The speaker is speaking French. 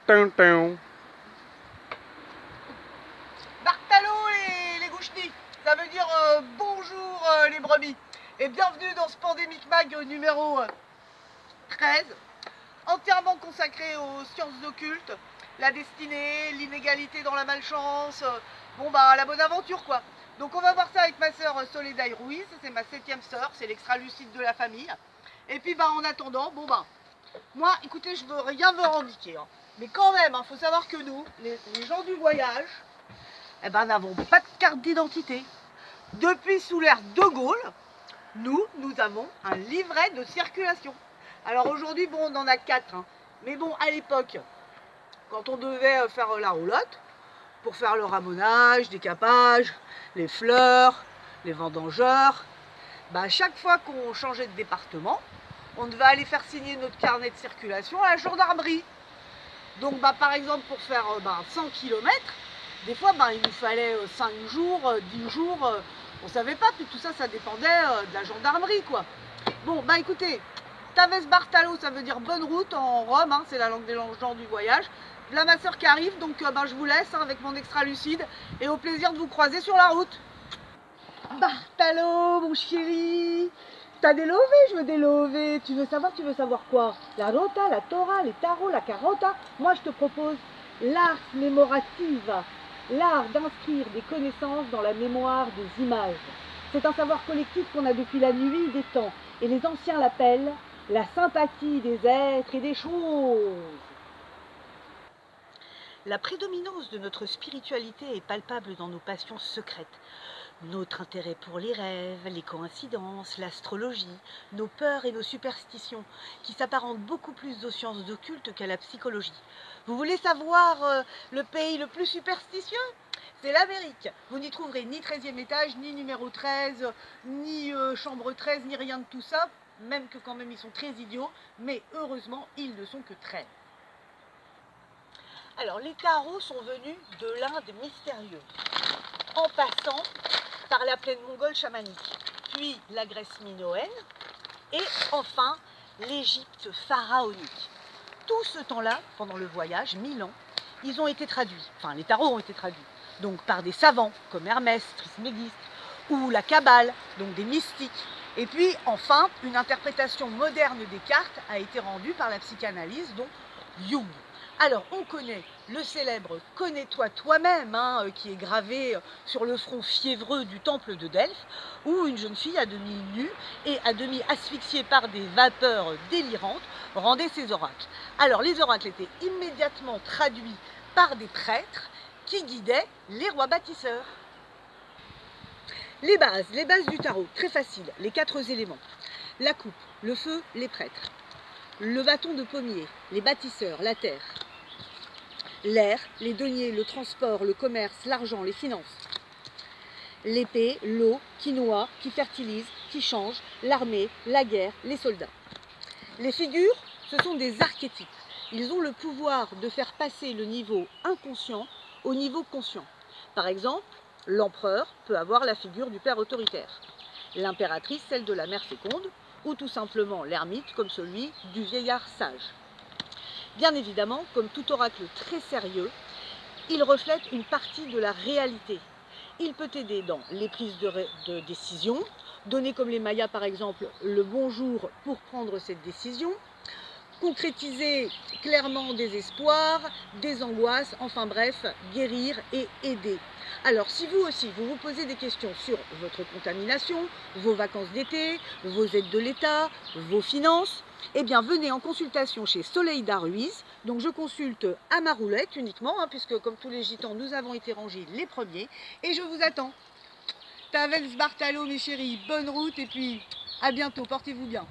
Tin. Bartalo les gouchnis, ça veut dire bonjour les brebis. Et bienvenue dans ce Pandémique Mag numéro 13, entièrement consacré aux sciences occultes, la destinée, l'inégalité dans la malchance, la bonne aventure quoi. Donc on va voir ça avec ma sœur Soledad Ruiz, c'est ma 7e sœur, c'est l'extra-lucide de la famille. Et puis en attendant, moi écoutez, je veux rien me revendiquer, hein. Mais quand même, faut savoir que nous, les gens du voyage, n'avons pas de carte d'identité. Depuis sous l'ère de Gaulle, nous avons un livret de circulation. Alors aujourd'hui, on en a 4, hein. Mais à l'époque, quand on devait faire la roulotte, pour faire le ramonage, décapage, les fleurs, les vendangeurs, à chaque fois qu'on changeait de département, on devait aller faire signer notre carnet de circulation à la gendarmerie. Donc par exemple, pour faire 100 km, des fois il nous fallait 5 jours, 10 jours, on savait pas, puis tout ça, ça dépendait de la gendarmerie quoi. Écoutez, Taves Bartalo, ça veut dire bonne route en Rome, hein, c'est la langue des gens du voyage. Là ma soeur qui arrive, donc je vous laisse avec mon extra lucide et au plaisir de vous croiser sur la route. Bartalo, mon chéri, t'as des lovés, je veux des lovés. Tu veux savoir quoi? La rota, la tora, les tarots, la carota. Moi je te propose l'art memorativa, l'art d'inscrire des connaissances dans la mémoire des images. C'est un savoir collectif qu'on a depuis la nuit des temps, et les anciens l'appellent la sympathie des êtres et des choses. La prédominance de notre spiritualité est palpable dans nos passions secrètes. Notre intérêt pour les rêves, les coïncidences, l'astrologie, nos peurs et nos superstitions, qui s'apparentent beaucoup plus aux sciences occultes qu'à la psychologie. Vous voulez savoir le pays le plus superstitieux? C'est l'Amérique. Vous n'y trouverez ni 13e étage, ni numéro 13, ni chambre 13, ni rien de tout ça, même que quand même ils sont très idiots, mais heureusement ils ne sont que 13. Alors les tarots sont venus de l'Inde mystérieuse, en passant par la plaine mongole chamanique, puis la Grèce minoenne, et enfin l'Égypte pharaonique. Tout ce temps-là, pendant le voyage, 1000 ans, ils ont été traduits, les tarots ont été traduits, donc par des savants comme Hermès Trismégiste, ou la Kabbale, donc des mystiques. Et puis enfin, une interprétation moderne des cartes a été rendue par la psychanalyse, donc Jung. Alors, on connaît le célèbre « Connais-toi toi-même » qui est gravé sur le front fiévreux du temple de Delphes, où une jeune fille à demi nue et à demi asphyxiée par des vapeurs délirantes rendait ses oracles. Alors, les oracles étaient immédiatement traduits par des prêtres qui guidaient les rois bâtisseurs. Les bases du tarot, très facile, les 4 éléments. La coupe, le feu, les prêtres. Le bâton de pommier, les bâtisseurs, la terre. L'air, les deniers, le transport, le commerce, l'argent, les finances. L'épée, l'eau, qui noie, qui fertilise, qui change, l'armée, la guerre, les soldats. Les figures, ce sont des archétypes. Ils ont le pouvoir de faire passer le niveau inconscient au niveau conscient. Par exemple, l'empereur peut avoir la figure du père autoritaire, l'impératrice celle de la mère féconde, ou tout simplement l'ermite comme celui du vieillard sage. Bien évidemment, comme tout oracle très sérieux, il reflète une partie de la réalité. Il peut aider dans les prises de décision, donner comme les Mayas par exemple le bonjour pour prendre cette décision, concrétiser clairement des espoirs, des angoisses, enfin bref, guérir et aider. Alors si vous aussi, vous vous posez des questions sur votre contamination, vos vacances d'été, vos aides de l'État, vos finances, eh bien venez en consultation chez Soledad Ruiz. Donc je consulte à ma roulette uniquement, puisque comme tous les gitans, nous avons été rangés les premiers, et je vous attends. Taves Bartalo mes chéris, bonne route et puis à bientôt, portez-vous bien.